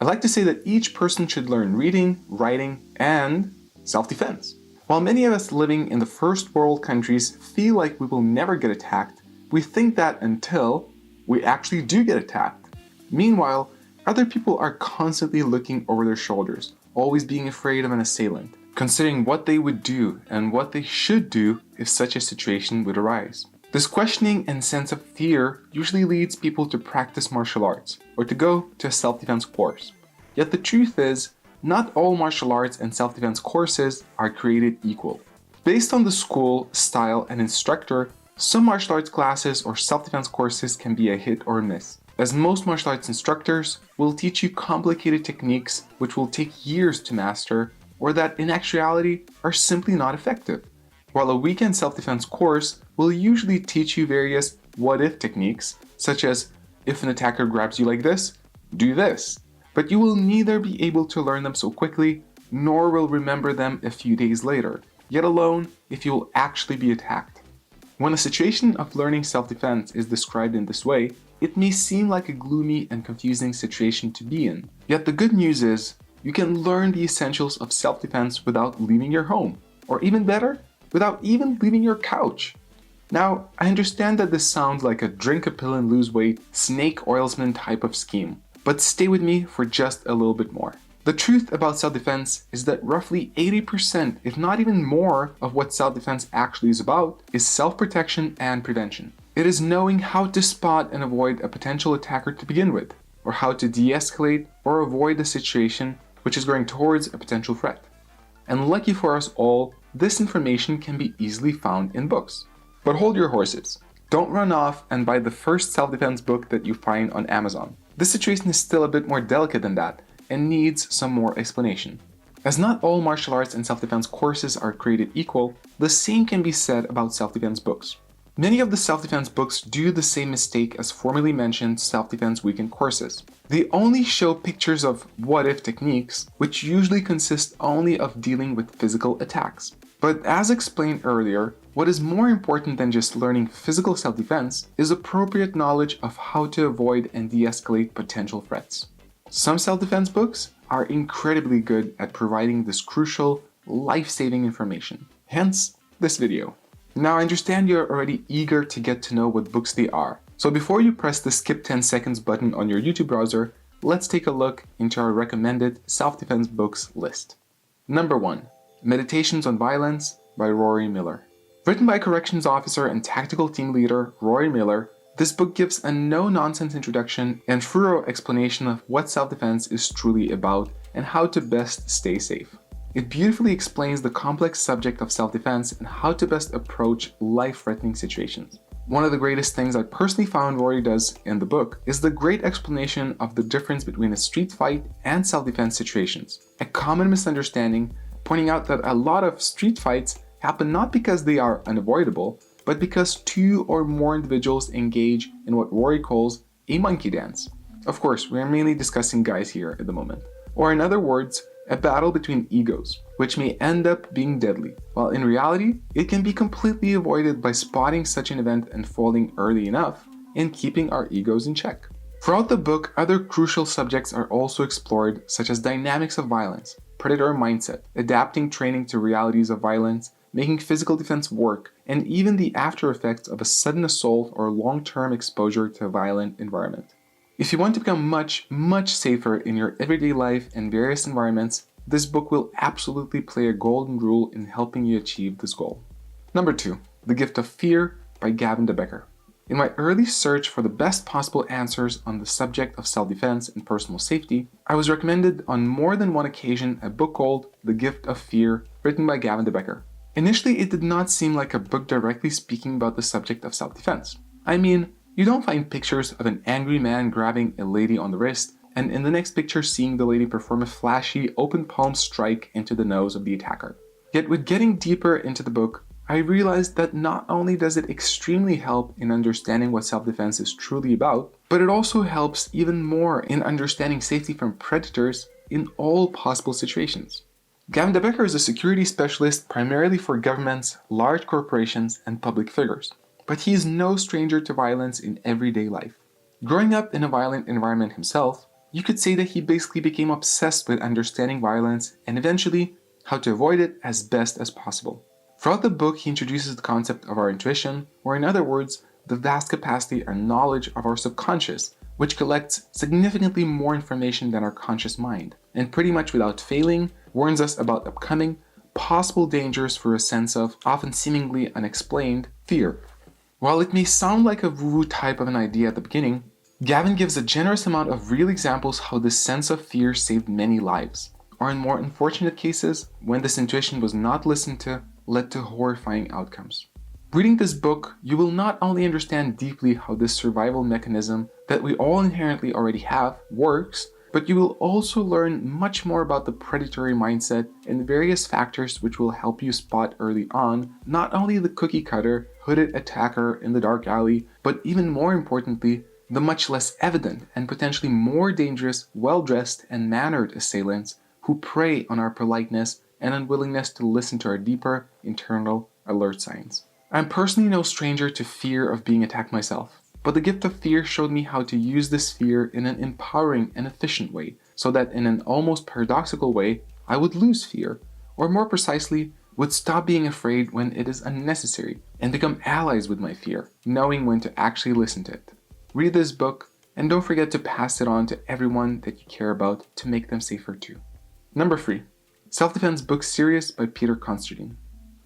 I like to say that each person should learn reading, writing, and self-defense. While many of us living in the first world countries feel like we will never get attacked, we think that until we actually do get attacked. Meanwhile, other people are constantly looking over their shoulders, always being afraid of an assailant, considering what they would do and what they should do if such a situation would arise. This questioning and sense of fear usually leads people to practice martial arts or to go to a self-defense course. Yet the truth is, not all martial arts and self-defense courses are created equal. Based on the school, style, and instructor, some martial arts classes or self-defense courses can be a hit or a miss, as most martial arts instructors will teach you complicated techniques which will take years to master or that in actuality are simply not effective, while a weekend self-defense course will usually teach you various what-if techniques, such as if an attacker grabs you like this, do this, but you will neither be able to learn them so quickly nor will remember them a few days later, yet alone if you will actually be attacked. When a situation of learning self-defense is described in this way, it may seem like a gloomy and confusing situation to be in. Yet the good news is, you can learn the essentials of self-defense without leaving your home, or even better, without even leaving your couch. Now, I understand that this sounds like a drink a pill and lose weight, snake oilsman type of scheme, but stay with me for just a little bit more. The truth about self-defense is that roughly 80%, if not even more, of what self-defense actually is about is self-protection and prevention. It is knowing how to spot and avoid a potential attacker to begin with, or how to de-escalate or avoid a situation which is going towards a potential threat. And lucky for us all, this information can be easily found in books. But hold your horses. Don't run off and buy the first self-defense book that you find on Amazon. This situation is still a bit more delicate than that and needs some more explanation. As not all martial arts and self-defense courses are created equal, the same can be said about self-defense books. Many of the self-defense books do the same mistake as formerly mentioned self-defense weekend courses. They only show pictures of what-if techniques, which usually consist only of dealing with physical attacks. But as explained earlier, what is more important than just learning physical self-defense is appropriate knowledge of how to avoid and de-escalate potential threats. Some self-defense books are incredibly good at providing this crucial, life-saving information. Hence, this video. Now I understand you're already eager to get to know what books they are. So before you press the skip 10 seconds button on your YouTube browser, let's take a look into our recommended self-defense books list. Number 1. Meditations on Violence by Rory Miller. Written by corrections officer and tactical team leader Rory Miller, this book gives a no-nonsense introduction and thorough explanation of what self-defense is truly about and how to best stay safe. It beautifully explains the complex subject of self-defense and how to best approach life-threatening situations. One of the greatest things I personally found Rory does in the book is the great explanation of the difference between a street fight and self-defense situations. A common misunderstanding, pointing out that a lot of street fights happen not because they are unavoidable, but because two or more individuals engage in what Rory calls a monkey dance. Of course, we are mainly discussing guys here at the moment. Or in other words, a battle between egos, which may end up being deadly, while in reality, it can be completely avoided by spotting such an event unfolding early enough and keeping our egos in check. Throughout the book, other crucial subjects are also explored, such as dynamics of violence, predator mindset, adapting training to realities of violence, making physical defense work, and even the after effects of a sudden assault or long-term exposure to a violent environment. If you want to become much safer in your everyday life and various environments, this book will absolutely play a golden role in helping you achieve this goal. Number 2. The Gift of Fear by Gavin de Becker. In my early search for the best possible answers on the subject of self-defense and personal safety, I was recommended on more than one occasion a book called The Gift of Fear, written by Gavin de Becker. Initially, it did not seem like a book directly speaking about the subject of self-defense. I mean, you don't find pictures of an angry man grabbing a lady on the wrist, and in the next picture seeing the lady perform a flashy, open palm strike into the nose of the attacker. Yet with getting deeper into the book, I realized that not only does it extremely help in understanding what self-defense is truly about, but it also helps even more in understanding safety from predators in all possible situations. Gavin de Becker is a security specialist primarily for governments, large corporations, and public figures. But he is no stranger to violence in everyday life. Growing up in a violent environment himself, You could say that he basically became obsessed with understanding violence and eventually how to avoid it as best as possible. Throughout the book, he introduces the concept of our intuition, or in other words, the vast capacity and knowledge of our subconscious, which collects significantly more information than our conscious mind, and pretty much without failing, warns us about upcoming, possible dangers through a sense of, often seemingly unexplained, fear. While it may sound like a woo-woo type of an idea at the beginning, Gavin gives a generous amount of real examples how this sense of fear saved many lives, or in more unfortunate cases, when this intuition was not listened to, led to horrifying outcomes. Reading this book, you will not only understand deeply how this survival mechanism that we all inherently already have works, but you will also learn much more about the predatory mindset and various factors which will help you spot early on not only the cookie cutter, hooded attacker in the dark alley, but even more importantly, the much less evident and potentially more dangerous, well-dressed and mannered assailants who prey on our politeness and unwillingness to listen to our deeper internal alert signs. I'm personally no stranger to fear of being attacked myself, but the gift of fear showed me how to use this fear in an empowering and efficient way, so that in an almost paradoxical way, I would lose fear, or more precisely, would stop being afraid when it is unnecessary, and become allies with my fear, knowing when to actually listen to it. Read this book, and don't forget to pass it on to everyone that you care about to make them safer too. Number 3. Self-Defense Book Series by Peter Constantine.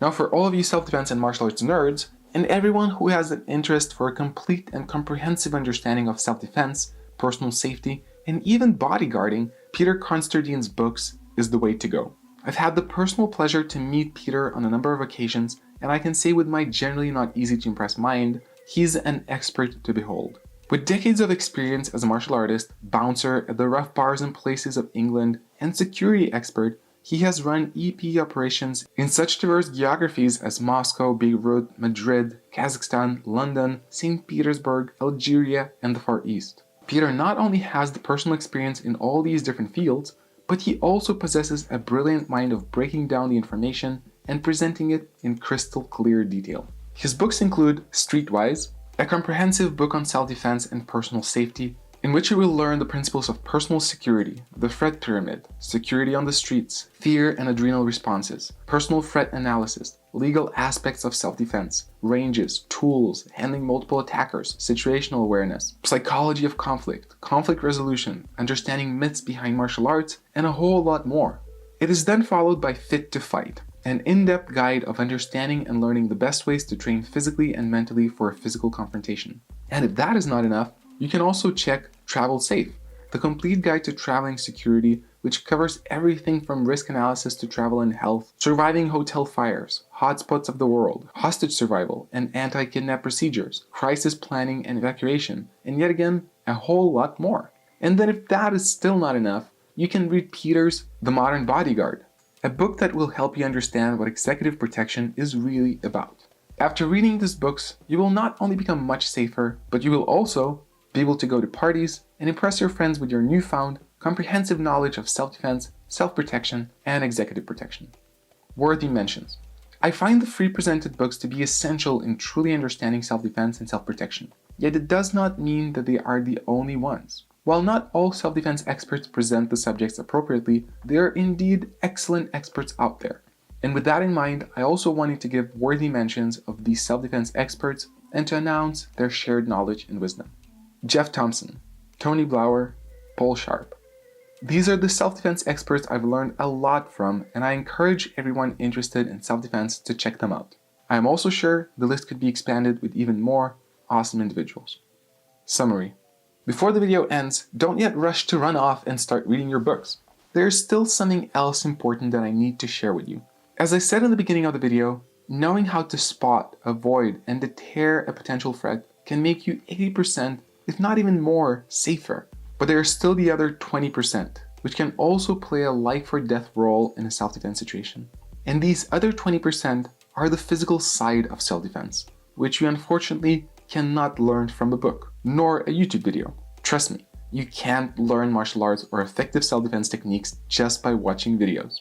Now for all of you self-defense and martial arts nerds, and everyone who has an interest for a complete and comprehensive understanding of self-defense, personal safety, and even bodyguarding, Peter Constantine's books is the way to go. I've had the personal pleasure to meet Peter on a number of occasions, and I can say with my generally not easy to impress mind, he's an expert to behold. With decades of experience as a martial artist, bouncer at the rough bars and places of England, and security expert, he has run EP operations in such diverse geographies as Moscow, Beirut, Madrid, Kazakhstan, London, St. Petersburg, Algeria, and the Far East. Peter not only has the personal experience in all these different fields, but he also possesses a brilliant mind of breaking down the information and presenting it in crystal clear detail. His books include Streetwise, a comprehensive book on self-defense and personal safety, in which you will learn the principles of personal security, the threat pyramid, security on the streets, fear and adrenal responses, personal threat analysis, legal aspects of self-defense, ranges, tools, handling multiple attackers, situational awareness, psychology of conflict, conflict resolution, understanding myths behind martial arts, and a whole lot more. It is then followed by Fit to Fight, an in-depth guide of understanding and learning the best ways to train physically and mentally for a physical confrontation. And if that is not enough, you can also check Travel Safe, the complete guide to traveling security, which covers everything from risk analysis to travel and health, surviving hotel fires, hotspots of the world, hostage survival, and anti-kidnap procedures, crisis planning and evacuation, and yet again, a whole lot more. And then if that is still not enough, you can read Peter's The Modern Bodyguard, a book that will help you understand what executive protection is really about. After reading these books, you will not only become much safer, but you will also be able to go to parties and impress your friends with your newfound, comprehensive knowledge of self-defense, self-protection, and executive protection. Worthy mentions. I find the three presented books to be essential in truly understanding self-defense and self-protection, yet it does not mean that they are the only ones. While not all self-defense experts present the subjects appropriately, there are indeed excellent experts out there. And with that in mind, I also wanted to give worthy mentions of these self-defense experts and to announce their shared knowledge and wisdom. Jeff Thompson, Tony Blauer, Paul Sharp. These are the self-defense experts I've learned a lot from, and I encourage everyone interested in self-defense to check them out. I am also sure the list could be expanded with even more awesome individuals. Summary. Before the video ends, don't yet rush to run off and start reading your books. There's still something else important that I need to share with you. As I said in the beginning of the video, knowing how to spot, avoid, and deter a potential threat can make you 80%, if not even more, safer. But there is still the other 20%, which can also play a life-or-death role in a self-defense situation. And these other 20% are the physical side of self-defense, which you unfortunately cannot learn from a book, nor a YouTube video. Trust me, you can't learn martial arts or effective self-defense techniques just by watching videos.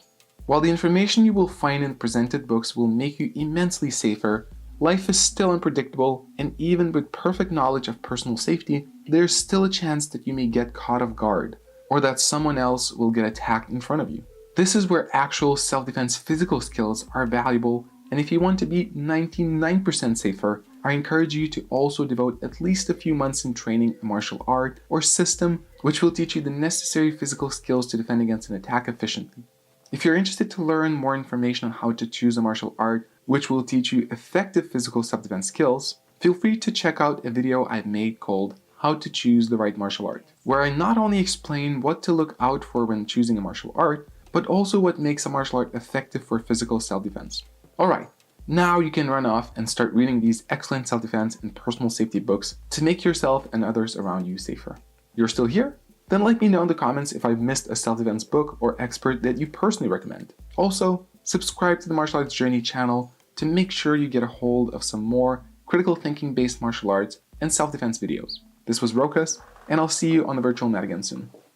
While the information you will find in presented books will make you immensely safer, life is still unpredictable, and even with perfect knowledge of personal safety, there's still a chance that you may get caught off guard, or that someone else will get attacked in front of you. This is where actual self-defense physical skills are valuable, and if you want to be 99% safer, I encourage you to also devote at least a few months in training a martial art or system which will teach you the necessary physical skills to defend against an attack efficiently. If you're interested to learn more information on how to choose a martial art which will teach you effective physical self-defense skills, feel free to check out a video I've made called How to Choose the Right Martial Art, where I not only explain what to look out for when choosing a martial art, but also what makes a martial art effective for physical self-defense. Alright, now you can run off and start reading these excellent self-defense and personal safety books to make yourself and others around you safer. You're still here? Then let me know in the comments if I've missed a self-defense book or expert that you personally recommend. Also, subscribe to the Martial Arts Journey channel to make sure you get a hold of some more critical thinking based martial arts and self-defense videos. This was Rokas, and I'll see you on the virtual mat again soon.